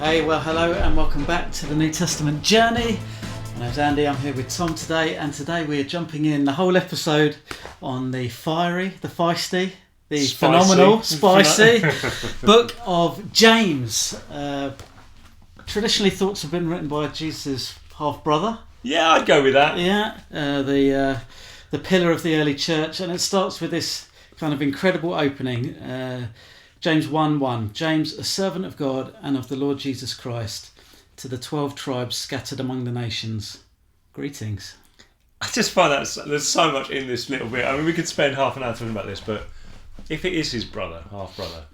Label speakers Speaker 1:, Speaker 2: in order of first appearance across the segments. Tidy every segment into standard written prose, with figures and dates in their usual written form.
Speaker 1: Hey, well, hello and welcome back to the New Testament journey. My name's Andy, I'm here with Tom today, and today we are jumping in the whole episode on the feisty, the phenomenal, spicy book of James. Traditionally thought to have been written by Jesus' half-brother.
Speaker 2: Yeah, I'd go with that.
Speaker 1: Yeah, the pillar of the early church, and it starts with this kind of incredible opening. James 1:1. James, a servant of God and of the Lord Jesus Christ, to the 12 tribes scattered among the nations. Greetings.
Speaker 2: I just find that there's so much in this little bit. I mean, we could spend half an hour talking about this, but if it is his brother, half-brother,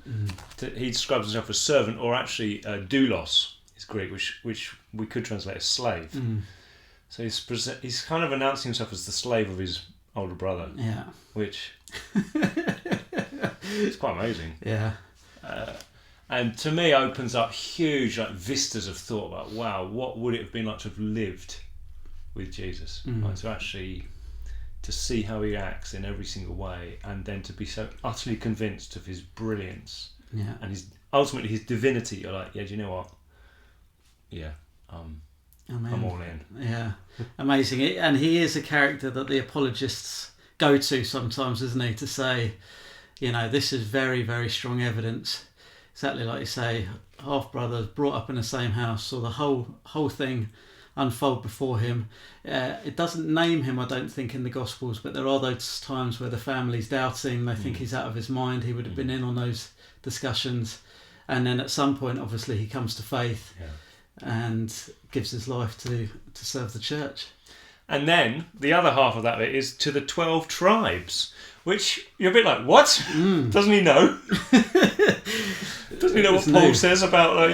Speaker 2: he describes himself as servant, or actually doulos is Greek, which we could translate as slave. So he's kind of announcing himself as the slave of his older brother.
Speaker 1: Yeah.
Speaker 2: Which is quite amazing.
Speaker 1: Yeah.
Speaker 2: And to me opens up huge vistas of thought about, wow, what would it have been like to have lived with Jesus? Like to see how he acts in every single way, and then to be so utterly convinced of his brilliance and ultimately his divinity. You're like, yeah, do you know what? Yeah, I'm all in.
Speaker 1: Yeah, amazing. And he is a character that the apologists go to sometimes, isn't he, to say, you know, this is very, very strong evidence. Exactly like you say, half-brothers brought up in the same house, saw the whole thing unfold before him. It doesn't name him, I don't think, in the Gospels, but there are those times where the family's doubting, they think he's out of his mind. He would have been in on those discussions. And then at some point, obviously, he comes to faith and gives his life to serve the church.
Speaker 2: And then the other half of that bit is to the 12 tribes, which you're a bit like, what? Doesn't he know? Doesn't he know what Paul says about,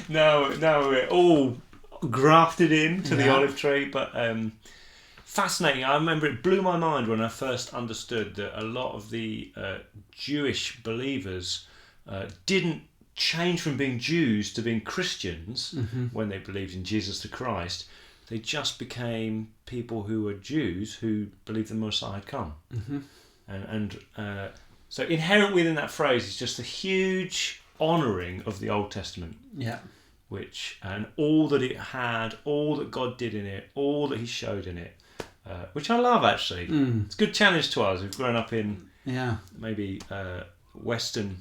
Speaker 2: now we're all grafted into the olive tree. But fascinating. I remember it blew my mind when I first understood that a lot of the Jewish believers didn't change from being Jews to being Christians when they believed in Jesus the Christ. They just became people who were Jews who believed the Messiah had come. So inherent within that phrase is just a huge honouring of the Old Testament. Yeah. And all that it had, all that God did in it, all that he showed in it, which I love, actually. It's a good challenge to us who've grown up in maybe Western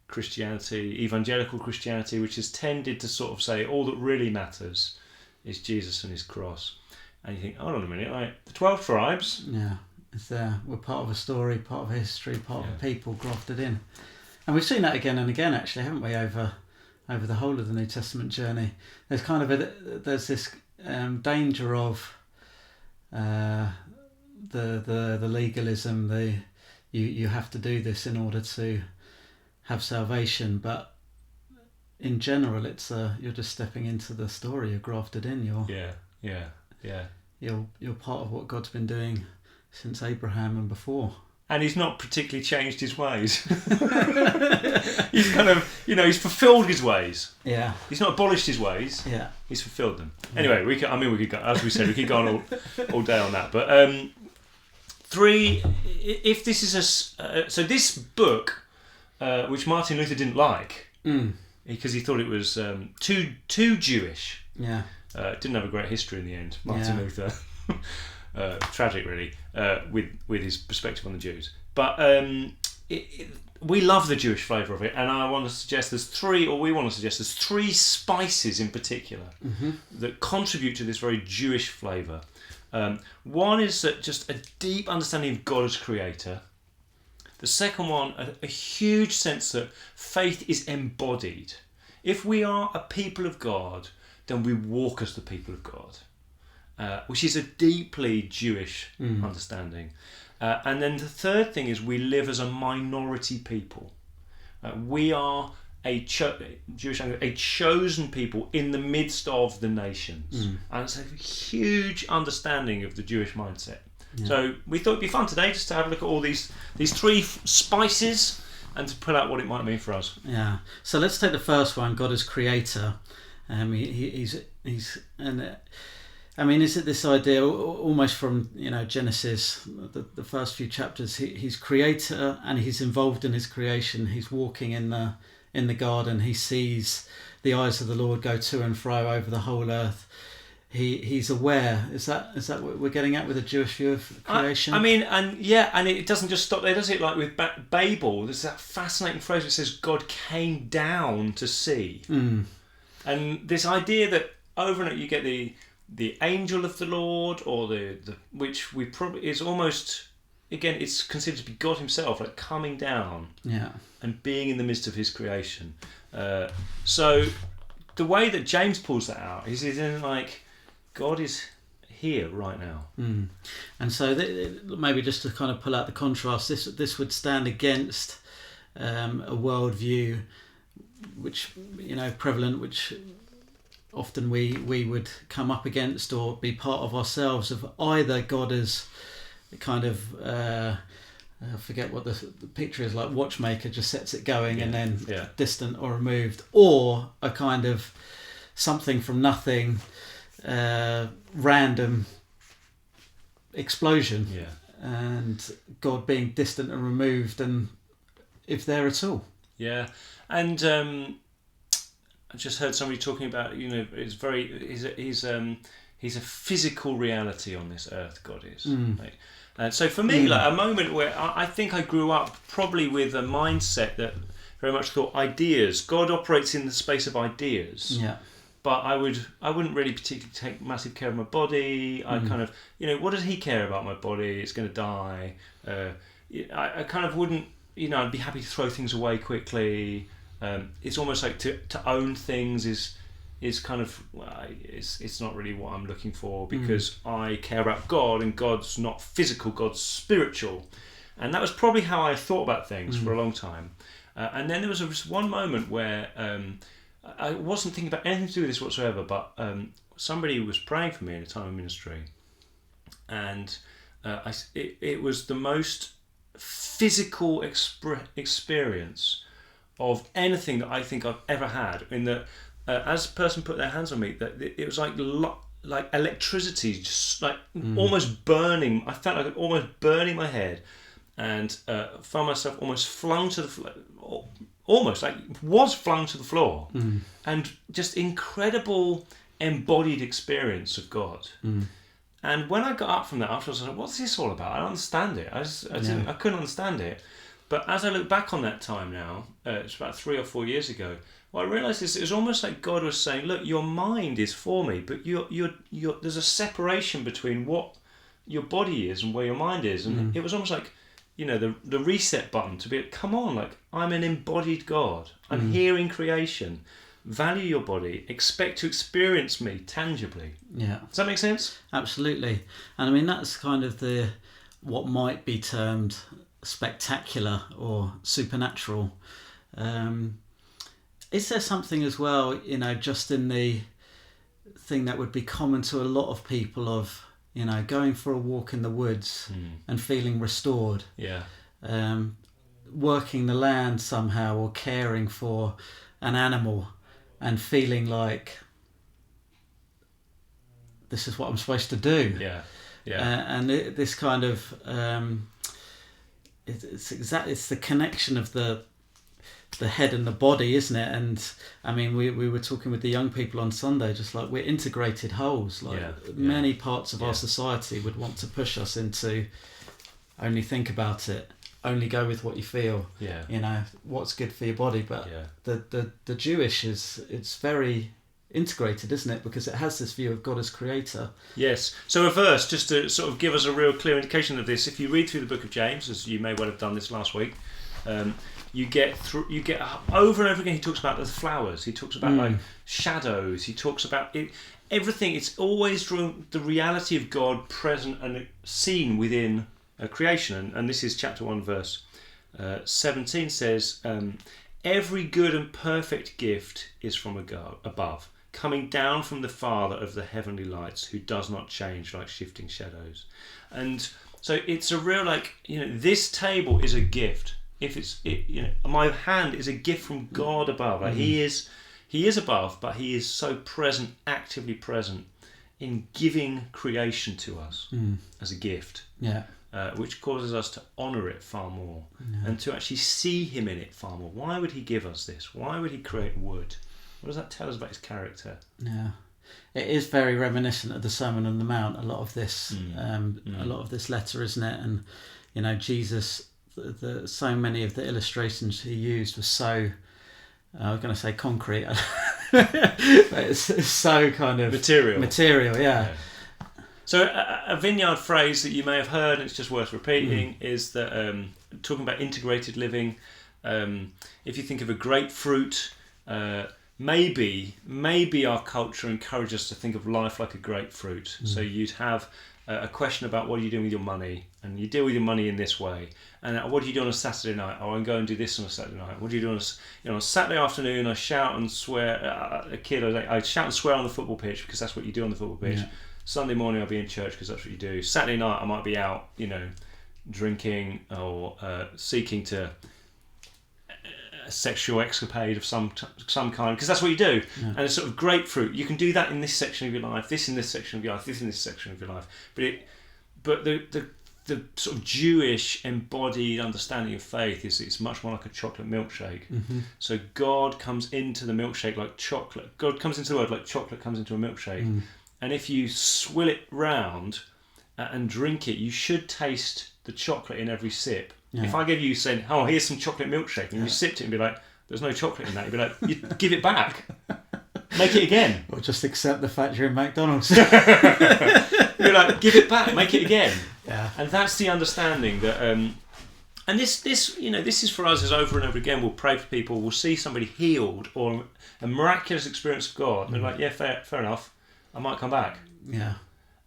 Speaker 2: Christianity, evangelical Christianity, which has tended to sort of say all that really matters is Jesus and his cross. And you think, hold on a minute, like the 12 tribes. Yeah,
Speaker 1: it's there. We're part of a story, part of a history, part of a people grafted in. And we've seen that again and again, actually, haven't we, over the whole of the New Testament journey. There's kind of there's this danger of the legalism, you have to do this in order to have salvation, but in general, it's you're just stepping into the story. You're grafted in. You're part of what God's been doing since Abraham and before.
Speaker 2: And he's not particularly changed his ways. He's kind of, he's fulfilled his ways. Yeah. He's not abolished his ways. Yeah. He's fulfilled them. Anyway, we could go, as we said, we could go on all day on that. But if this is so this book, which Martin Luther didn't like. Because he thought it was too Jewish. Yeah. Didn't have a great history in the end. Martin Luther, tragic really, with his perspective on the Jews. But we love the Jewish flavour of it, and I want to suggest there's three spices in particular that contribute to this very Jewish flavour. One is just a deep understanding of God as creator. The second one, a huge sense that faith is embodied. If we are a people of God, then we walk as the people of God, which is a deeply Jewish understanding. And then the third thing is we live as a minority people. We are a chosen people in the midst of the nations. And it's a huge understanding of the Jewish mindset. Yeah. So we thought it'd be fun today just to have a look at all these three spices and to pull out what it might mean for us.
Speaker 1: Yeah. So let's take the first one, God as creator. Is it this idea almost from Genesis, the first few chapters? He's creator and he's involved in his creation. He's walking in the in the garden. He sees the eyes of the Lord go to and fro over the whole earth. He's aware. Is that what we're getting at with a Jewish view of creation?
Speaker 2: I mean, and it doesn't just stop there, does it? Like with Babel, there's that fascinating phrase that says God came down to see. And this idea that over and over you get the angel of the Lord, or the which we probably is almost, again, it's considered to be God himself, like coming down and being in the midst of his creation. So the way that James pulls that out is in like, God is here right now.
Speaker 1: And so maybe just to kind of pull out the contrast, this would stand against a worldview which, prevalent, which often we would come up against or be part of ourselves, of either God as kind of I forget what the picture is, like watchmaker just sets it going and then distant or removed, or a kind of something from nothing, random explosion, and God being distant and removed, and if there at all. And I just heard somebody talking about, he's a physical reality on this earth, God is. And so for me, like a moment where I think I grew up probably with a mindset that very much thought ideas, God operates in the space of ideas. But I wouldn't really particularly take massive care of my body. I kind of, what does he care about my body? It's going to die. I kind of wouldn't, I'd be happy to throw things away quickly. It's almost like to own things is kind of, it's not really what I'm looking for, because I care about God, and God's not physical, God's spiritual. And that was probably how I thought about things for a long time. And then there was one moment where I wasn't thinking about anything to do with this whatsoever, but somebody was praying for me in a time of ministry, and it was the most physical experience of anything that I think I've ever had. In that, as a person put their hands on me, that it was like electricity, just like almost burning. I felt like almost burning my head, and found myself almost flung to the floor. Almost like was flung to the floor, and just incredible embodied experience of God. And when I got up from that afterwards, I was like, what's this all about? I don't understand it. I couldn't understand it. But as I look back on that time now, it's about 3 or 4 years ago, what I realised is it was almost like God was saying, look, your mind is for me, but you're there's a separation between what your body is and where your mind is. And it was almost like, the reset button to be, come on, like, I'm an embodied God. I'm here in creation. Value your body. Expect to experience me tangibly. Yeah. Does that make sense? Absolutely. And I mean, that's kind of what might be termed spectacular or supernatural. Is there something as well, just in the thing that would be common to a lot of people of, going for a walk in the woods and feeling restored. Working the land somehow, or caring for an animal and feeling like this is what I'm supposed to do. And this kind of it's the connection of the head and the body, isn't it? And I mean, we were talking with the young people on Sunday, just like we're integrated wholes. Many parts of our society would want to push us into only think about it, only go with what you feel. What's good for your body. But the Jewish it's very integrated, isn't it? Because it has this view of God as creator.
Speaker 2: Yes. So a verse, just to sort of give us a real clear indication of this, if you read through the book of James, as you may well have done this last week, you get over and over again, he talks about the flowers, he talks about like shadows, he talks about it, everything. It's always the reality of God present and seen within creation. And this is chapter 1 verse 17 says, every good and perfect gift is from above, coming down from the Father of the heavenly lights, who does not change like shifting shadows. And so it's a real, this table is a gift. My hand is a gift from God above. He is above, but he is so present, actively present in giving creation to us as a gift, which causes us to honour it far more and to actually see him in it far more. Why would he give us this? Why would he create wood? What does that tell us about his character?
Speaker 1: Yeah, it is very reminiscent of the Sermon on the Mount. A lot of this letter, isn't it? And you know, Jesus, so many of the illustrations he used were so. I was going to say concrete, but it's so kind of material, yeah.
Speaker 2: So a Vineyard phrase that you may have heard, and it's just worth repeating, is that talking about integrated living. If you think of a grapefruit, maybe our culture encourages us to think of life like a grapefruit. So you'd have a question about what are you doing with your money, and you deal with your money in this way. And what do you do on a Saturday night? Oh, I go and do this on a Saturday night. What do you do on a Saturday afternoon? I shout and swear. I shout and swear on the football pitch because that's what you do on the football pitch. Yeah. Sunday morning I'll be in church because that's what you do. Saturday night I might be out, drinking or seeking to a sexual escapade of some kind because that's what you do. Yeah. And it's sort of grapefruit. You can do that in this section of your life, this in this section of your life, this in this section of your life. But the sort of Jewish embodied understanding of faith is it's much more like a chocolate milkshake. Mm-hmm. So God comes into the milkshake like chocolate. God comes into the world like chocolate comes into a milkshake. Mm. And if you swill it round and drink it, you should taste the chocolate in every sip. Yeah. If I give you saying, "Oh, here's some chocolate milkshake," and you sipped it and be like, "There's no chocolate in that," you'd be like, "You give it back, make it again."
Speaker 1: Or just accept the fact you're in McDonald's.
Speaker 2: You're like, "Give it back, make it again."
Speaker 1: Yeah.
Speaker 2: And that's the understanding that, and this is for us as over and over again. We'll pray for people. We'll see somebody healed or a miraculous experience of God, and they're like, "Yeah, fair enough. I might come back."
Speaker 1: Yeah.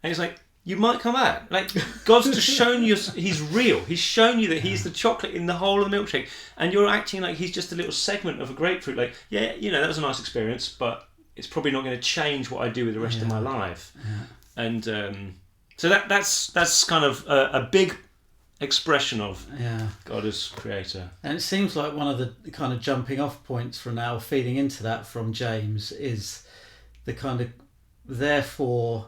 Speaker 2: And it's like, you might come back. Like, God's just shown you he's real. He's shown you that he's the chocolate in the whole of the milkshake. And you're acting like he's just a little segment of a grapefruit. Like, yeah, that was a nice experience, but it's probably not going to change what I do with the rest of my life. Yeah. And so that's kind of a big expression of God as creator.
Speaker 1: And it seems like one of the kind of jumping off points for now, feeding into that from James, is the kind of, therefore...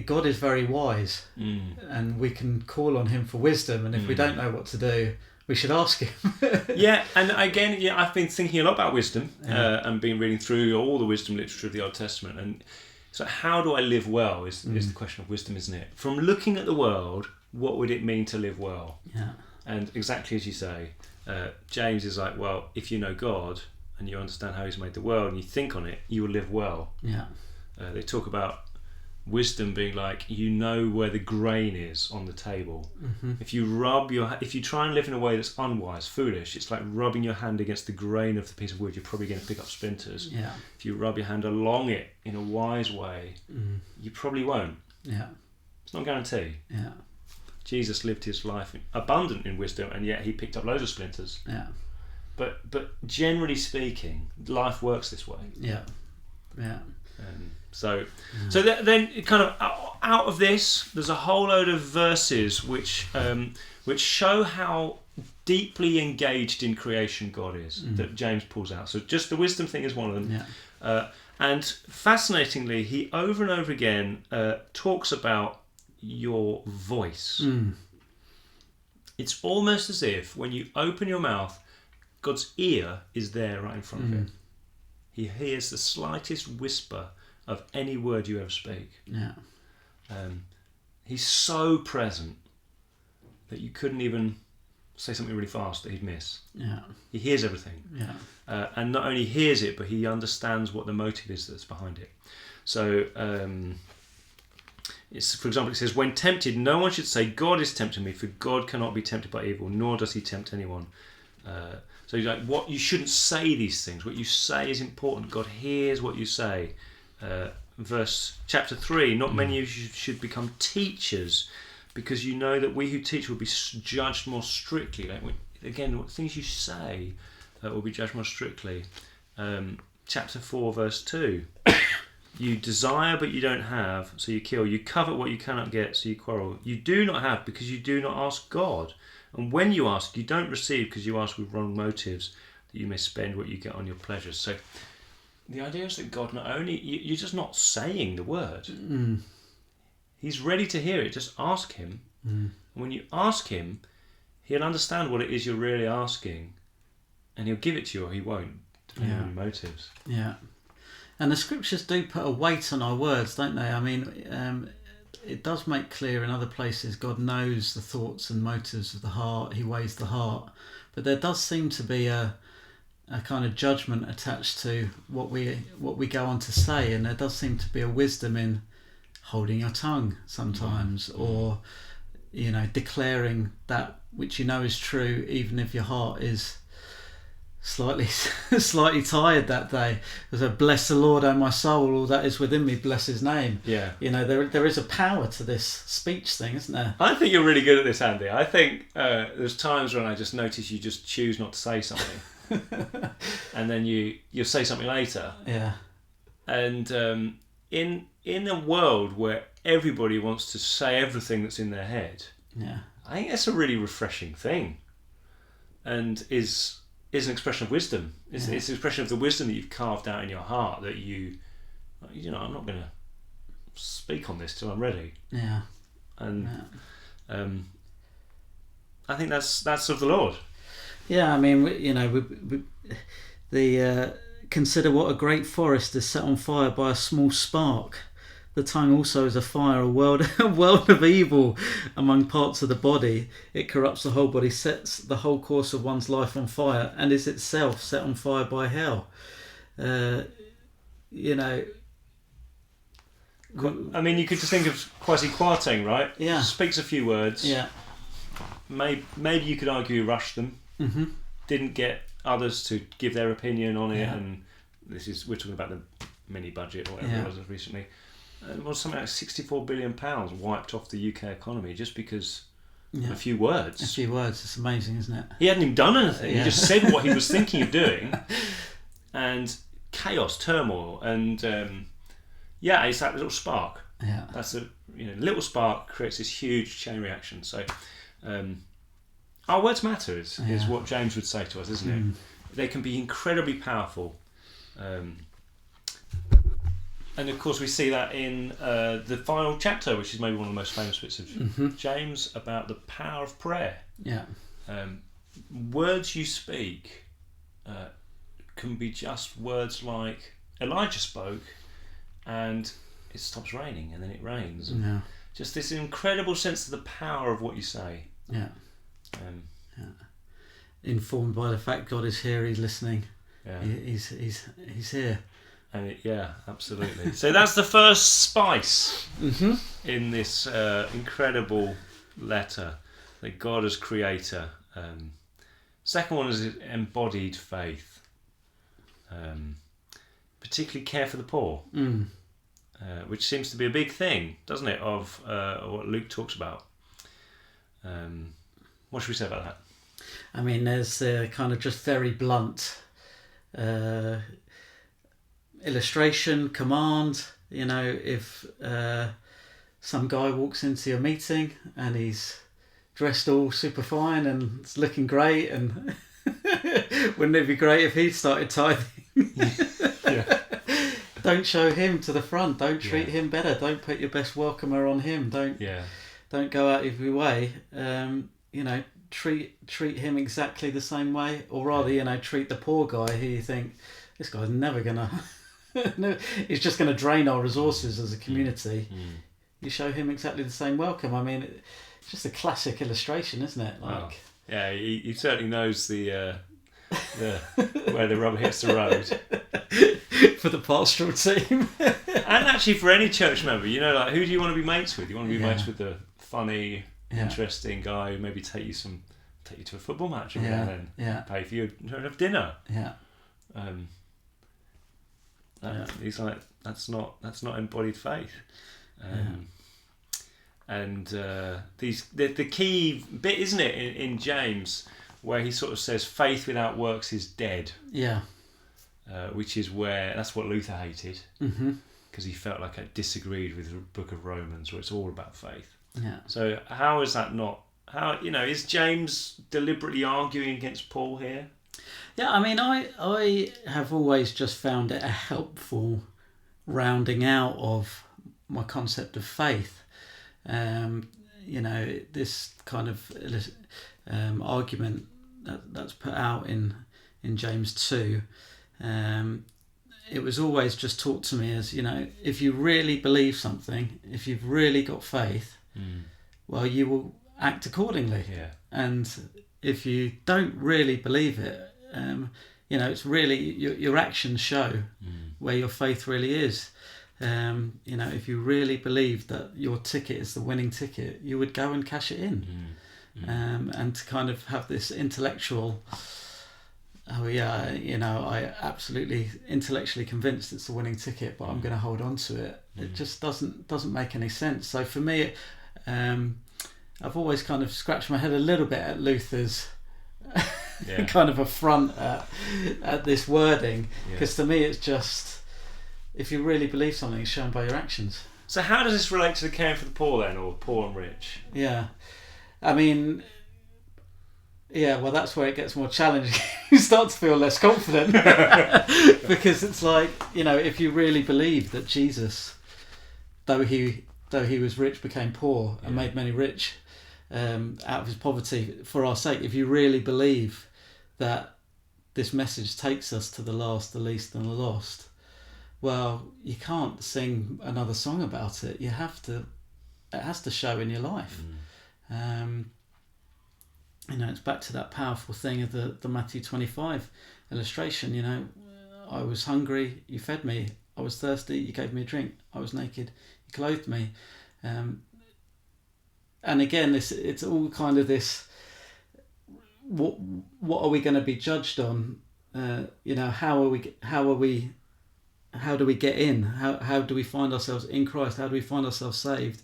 Speaker 1: God is very wise, and we can call on him for wisdom, and if we don't know what to do, we should ask him.
Speaker 2: And again, I've been thinking a lot about wisdom and been reading through all the wisdom literature of the Old Testament, and so how do I live well is the question of wisdom, isn't it? From looking at the world, what would it mean to live well? Yeah. And exactly as you say, James is like, well, if you know God and you understand how he's made the world and you think on it, you will live well. Yeah. They talk about wisdom being like, where the grain is on the table. Mm-hmm. If you try and live in a way that's unwise, foolish, it's like rubbing your hand against the grain of the piece of wood. You're probably going to pick up splinters. Yeah. If you rub your hand along it in a wise way, you probably won't. Yeah. It's not a guarantee. Yeah. Jesus lived his life abundant in wisdom, and yet he picked up loads of splinters. Yeah. But generally speaking, life works this way. Yeah. Yeah. So then kind of out of this, there's a whole load of verses which show how deeply engaged in creation God is, that James pulls out. So just the wisdom thing is one of them. Yeah. And fascinatingly, he over and over again talks about your voice. It's almost as if when you open your mouth, God's ear is there right in front of him. He hears the slightest whisper of any word you ever speak. Yeah. He's so present that you couldn't even say something really fast that he'd miss. Yeah. He hears everything. Yeah. And not only hears it, but he understands what the motive is that's behind it. So, for example, it says, when tempted, no one should say, God is tempting me, for God cannot be tempted by evil, nor does he tempt anyone. So you shouldn't say these things. What you say is important. God hears what you say. Chapter 3, not many of you should become teachers, because you know that we who teach will be judged more strictly. Again, what things you say will be judged more strictly. Chapter 4, verse 2. You desire but you don't have, so you kill. You covet what you cannot get, so you quarrel. You do not have because you do not ask God. And when you ask, you don't receive because you ask with wrong motives, that you may spend what you get on your pleasures. So the idea is that God not only you're just not saying the word.
Speaker 1: Mm.
Speaker 2: He's ready to hear it. Just ask him.
Speaker 1: Mm.
Speaker 2: And when you ask him, he'll understand what it is you're really asking, and he'll give it to you or he won't, depending on your motives.
Speaker 1: Yeah. And the scriptures do put a weight on our words, don't they? I mean, it does make clear in other places God knows the thoughts and motives of the heart. He weighs the heart. But there does seem to be a kind of judgment attached to what we go on to say, and there does seem to be a wisdom in holding your tongue sometimes, or declaring that which you know is true, even if your heart is slightly tired that day. So bless the Lord, O my soul, all that is within me, bless his name.
Speaker 2: Yeah.
Speaker 1: There is a power to this speech thing, isn't there?
Speaker 2: I think you're really good at this, Andy. I think there's times when I just notice you just choose not to say something. And then you'll say something later.
Speaker 1: Yeah.
Speaker 2: And in a world where everybody wants to say everything that's in their head,
Speaker 1: yeah,
Speaker 2: I think that's a really refreshing thing, and is an expression of wisdom. It's an expression of the wisdom that you've carved out in your heart, that I'm not going to speak on this till I'm ready.
Speaker 1: Yeah.
Speaker 2: And I think that's of the Lord.
Speaker 1: Yeah, I mean, consider what a great forest is set on fire by a small spark. The tongue also is a fire, a world of evil among parts of the body. It corrupts the whole body, sets the whole course of one's life on fire, and is itself set on fire by hell.
Speaker 2: I mean, you could just think of Quasi-Kwarteng, right?
Speaker 1: Yeah.
Speaker 2: Speaks a few words.
Speaker 1: Yeah.
Speaker 2: Maybe you could argue he rushed them.
Speaker 1: Mm-hmm.
Speaker 2: Didn't get others to give their opinion on it,
Speaker 1: Yeah.
Speaker 2: and we're talking about the mini budget or whatever it was recently. It was something like £64 billion wiped off the UK economy just because of a few words.
Speaker 1: A few words. It's amazing, isn't it?
Speaker 2: He hadn't even done anything. Yeah. He just said what he was thinking of doing, and chaos, turmoil, and it's that little spark.
Speaker 1: Yeah.
Speaker 2: That's little spark creates this huge chain reaction. So, our words matter is what James would say to us, isn't it? They can be incredibly powerful. And of course we see that in the final chapter, which is maybe one of the most famous bits of James, about the power of prayer.
Speaker 1: Yeah.
Speaker 2: Words you speak can be just words like Elijah spoke, and it stops raining, and then it rains.
Speaker 1: Yeah.
Speaker 2: Just this incredible sense of the power of what you say.
Speaker 1: Yeah. Informed by the fact God is here, He's listening.
Speaker 2: Yeah.
Speaker 1: He's here.
Speaker 2: And absolutely. So that's the first spice in this incredible letter, that God as creator. Second one is embodied faith. Particularly care for the poor, which seems to be a big thing, doesn't it, of what Luke talks about. What should we say about that?
Speaker 1: I mean, there's kind of just very blunt illustration, command. If some guy walks into your meeting and he's dressed all super fine and it's looking great, and wouldn't it be great if he started tithing?
Speaker 2: Yeah.
Speaker 1: Don't show him to the front. Don't treat him better. Don't put your best welcomer on him. Don't go out of your way. Treat him exactly the same way, or rather, treat the poor guy who you think, this guy's never gonna. No, he's just going to drain our resources as a community. You show him exactly the same welcome. I mean, it's just a classic illustration, isn't it?
Speaker 2: He certainly knows the where the rubber hits the road
Speaker 1: for the pastoral team,
Speaker 2: and actually for any church member. Who do you want to be mates with? You want to be mates with the funny, interesting guy who maybe take you to a football match and then pay for your dinner. Yeah. He's like, that's not embodied faith, and the key bit, isn't it, in James, where he sort of says faith without works is dead. Yeah. Which is that's what Luther hated, because he felt like it disagreed with the Book of Romans, where it's all about faith. Yeah. So how is that not? Is James deliberately arguing against Paul here?
Speaker 1: Yeah, I mean, I have always just found it a helpful rounding out of my concept of faith. This kind of argument that's put out in James 2, it was always just taught to me as, if you really believe something, if you've really got faith, well, you will act accordingly.
Speaker 2: Yeah.
Speaker 1: And if you don't really believe it, it's really your actions show where your faith really is. If you really believed that your ticket is the winning ticket, you would go and cash it in. And to kind of have this intellectual, I absolutely intellectually convinced it's the winning ticket, but I'm going to hold on to it. It just doesn't make any sense. So for me, I've always kind of scratched my head a little bit at Luther's kind of affront at this wording, because to me it's just, if you really believe something, it's shown by your actions.
Speaker 2: So how does this relate to the caring for the poor then, or poor and rich?
Speaker 1: Yeah, I mean, well, that's where it gets more challenging. You start to feel less confident because it's like, if you really believe that Jesus, though he was rich, became poor and made many rich out of his poverty for our sake, if you really believe that this message takes us to the last, the least and the lost, well, you can't sing another song about it. It has to show in your life. It's back to that powerful thing of the Matthew 25 illustration. I was hungry, you fed me. I was thirsty, you gave me a drink. I was naked, you clothed me. And again, it's all kind of this. What are we going to be judged on? How do we get in? How do we find ourselves in Christ? How do we find ourselves saved?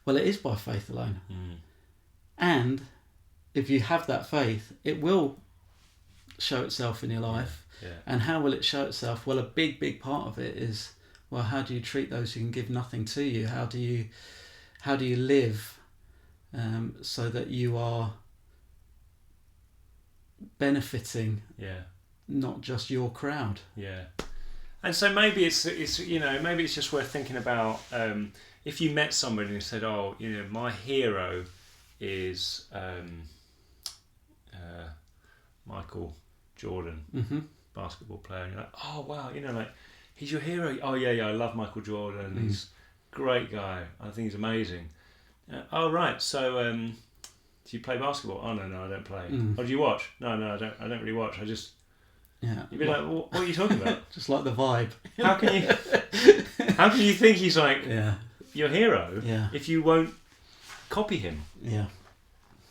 Speaker 1: Well, it is by faith alone. And if you have that faith, it will show itself in your life. And how will it show itself? Well, a big part of it is, well, how do you treat those who can give nothing to you? How do you live so that you are benefiting not just your crowd?
Speaker 2: And so maybe it's maybe it's just worth thinking about, if you met somebody who said, oh, my hero is Michael Jordan, basketball player, and you're like, oh wow, he's your hero. Oh yeah, I love Michael Jordan. He's a great guy. I think he's amazing. Oh right, so do you play basketball? Oh no, I don't play. Oh, do you watch? No, I don't really watch. I just you'd be like, well, what are you talking about?
Speaker 1: Just like the vibe.
Speaker 2: How can you think he's like your hero if you won't copy him?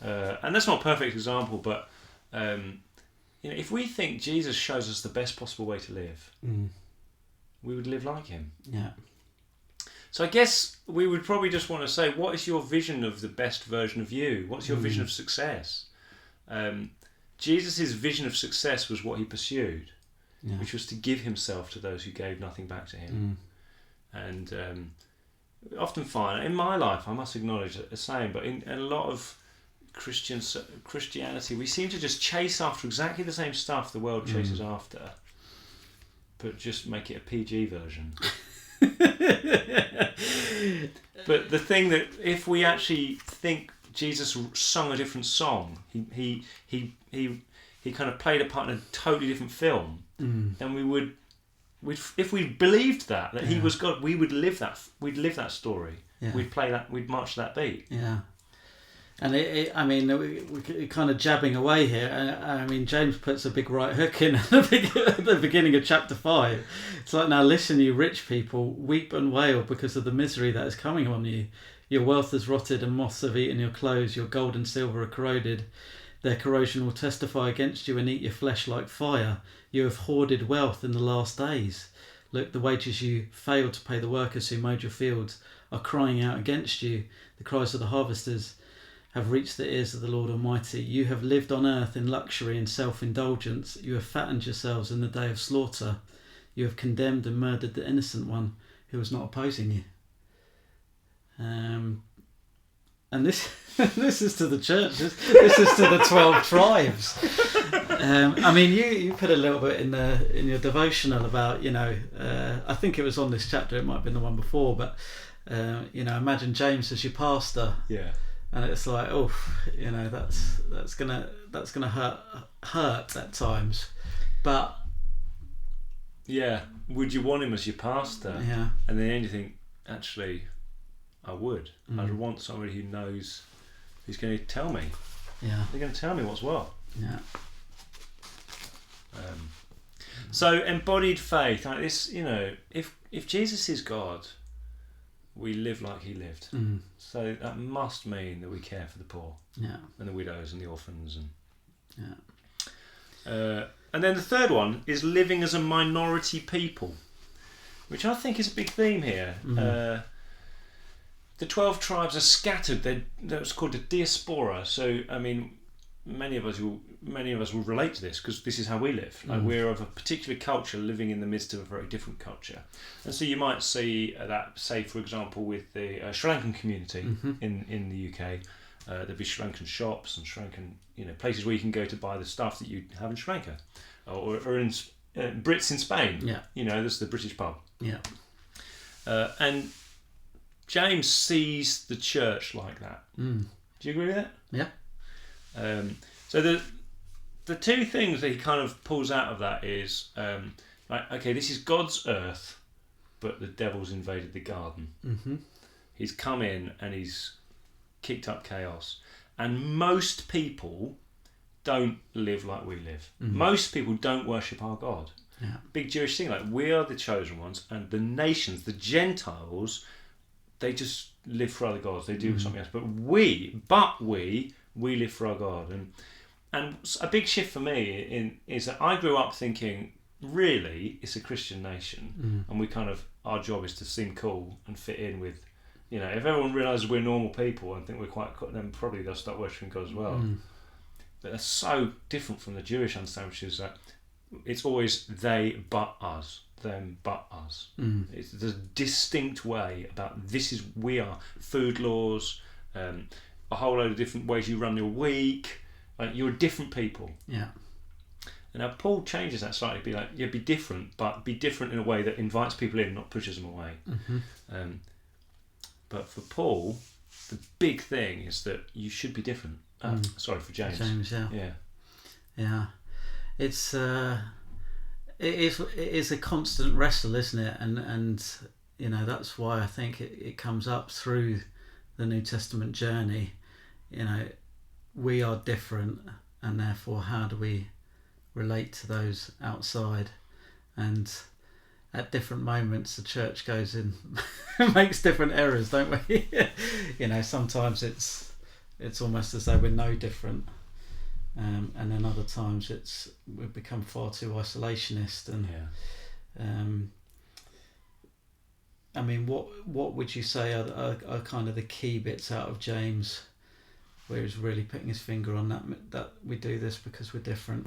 Speaker 2: And that's not a perfect example, but if we think Jesus shows us the best possible way to live, we would live like him. So I guess we would probably just want to say, what is your vision of the best version of you? What's your vision of success? Jesus' vision of success was what he pursued, which was to give himself to those who gave nothing back to him. And often find, in my life, I must acknowledge the same, but in a lot of Christianity, we seem to just chase after exactly the same stuff the world chases after, but just make it a PG version. But the thing that, if we actually think Jesus sung a different song, he kind of played a part in a totally different film, then if we believed that he was God, we would live that. We'd live that story. We'd play that. We'd march that beat.
Speaker 1: And we're kind of jabbing away here. I mean, James puts a big right hook in at the beginning of chapter 5. It's like, now listen, you rich people, weep and wail because of the misery that is coming on you. Your wealth has rotted and moths have eaten your clothes. Your gold and silver are corroded. Their corrosion will testify against you and eat your flesh like fire. You have hoarded wealth in the last days. Look, the wages you failed to pay the workers who mowed your fields are crying out against you. The cries of the harvesters have reached the ears of the Lord Almighty. You have lived on earth in luxury and self-indulgence. You have fattened yourselves in the day of slaughter. You have condemned and murdered the innocent one who was not opposing you. and this this is to the church. This is to the 12 tribes. I mean, you put a little bit in your devotional about, I think it was on this chapter. It might have been the one before, but imagine James as your pastor.
Speaker 2: Yeah.
Speaker 1: And it's like, that's gonna hurt at times, but
Speaker 2: yeah, would you want him as your pastor?
Speaker 1: Yeah.
Speaker 2: And then you think, actually, I would. I'd want somebody who knows, who's going to tell me.
Speaker 1: Yeah.
Speaker 2: They're going to tell me what's what.
Speaker 1: Yeah.
Speaker 2: So embodied faith, like this, if Jesus is God, we live like he lived. So that must mean that we care for the poor, and the widows and the orphans, and then the third one is living as a minority people, which I think is a big theme here. The 12 tribes are scattered. That's called a diaspora. So I mean, many of us will relate to this because this is how we live. Like we're of a particular culture living in the midst of a very different culture, and so you might see that, say for example, with the Sri Lankan community in the UK. There'd be Sri Lankan shops and Sri Lankan, places where you can go to buy the stuff that you have in Sri Lanka, or in Brits in Spain.
Speaker 1: Yeah.
Speaker 2: There's the British pub.
Speaker 1: Yeah.
Speaker 2: And James sees the church like that. Do you agree with that?
Speaker 1: Yeah.
Speaker 2: So the two things that he kind of pulls out of that is okay, this is God's earth, but the devil's invaded the garden. He's come in and he's kicked up chaos, and most people don't live like we live. Most people don't worship our God.
Speaker 1: Yeah.
Speaker 2: Big Jewish thing, like we are the chosen ones, and the nations, the Gentiles, they just live for other gods. They do something else, but we live for our God. And a big shift for me is that I grew up thinking, really, it's a Christian nation, and we kind of, our job is to seem cool and fit in with, if everyone realises we're normal people and think we're quite cool, then probably they'll start worshipping God as well. But that's so different from the Jewish understanding, which is that it's always they but us, them but us. It's a distinct way about we are food laws, a whole load of different ways you run your week. Like you're different people.
Speaker 1: Yeah.
Speaker 2: And now Paul changes that slightly, be like, be different, but be different in a way that invites people in, not pushes them away. But for Paul, the big thing is that you should be different. Sorry, for James.
Speaker 1: James, yeah. It's it is a constant wrestle, isn't it? And that's why I think it comes up through the New Testament journey. We are different, and therefore how do we relate to those outside? And at different moments the church goes in makes different errors, don't we? Sometimes it's almost as though we're no different, and then other times we've become far too isolationist. And I mean, what would you say are kind of the key bits out of James where he's really putting his finger on that we do this because we're different?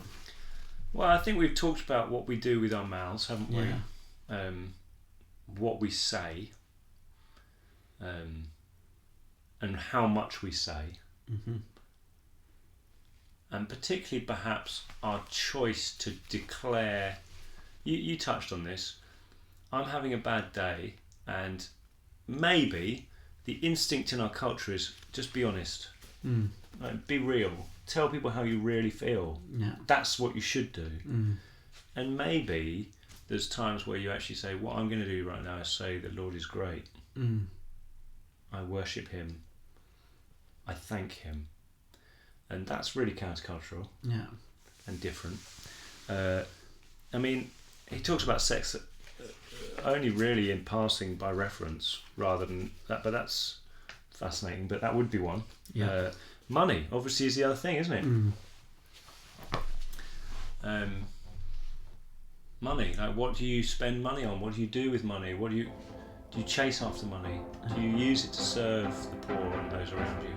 Speaker 2: Well, I think we've talked about what we do with our mouths, haven't we?
Speaker 1: Yeah.
Speaker 2: What we say, and how much we say, and particularly perhaps our choice to declare. You touched on this. I'm having a bad day, and maybe the instinct in our culture is just be honest. Like, be real. Tell people how you really feel.
Speaker 1: Yeah.
Speaker 2: That's what you should do. And maybe there's times where you actually say, what I'm going to do right now is say the Lord is great. I worship him. I thank him. And that's really countercultural.
Speaker 1: Yeah.
Speaker 2: And different. I mean, he talks about sex only really in passing by reference rather than that, but that's fascinating. But that would be one.
Speaker 1: Yeah.
Speaker 2: Money obviously is the other thing, isn't it? Money, like what do you spend money on? What do you do with money? Do you chase after money? Do you use it to serve the poor and those around you?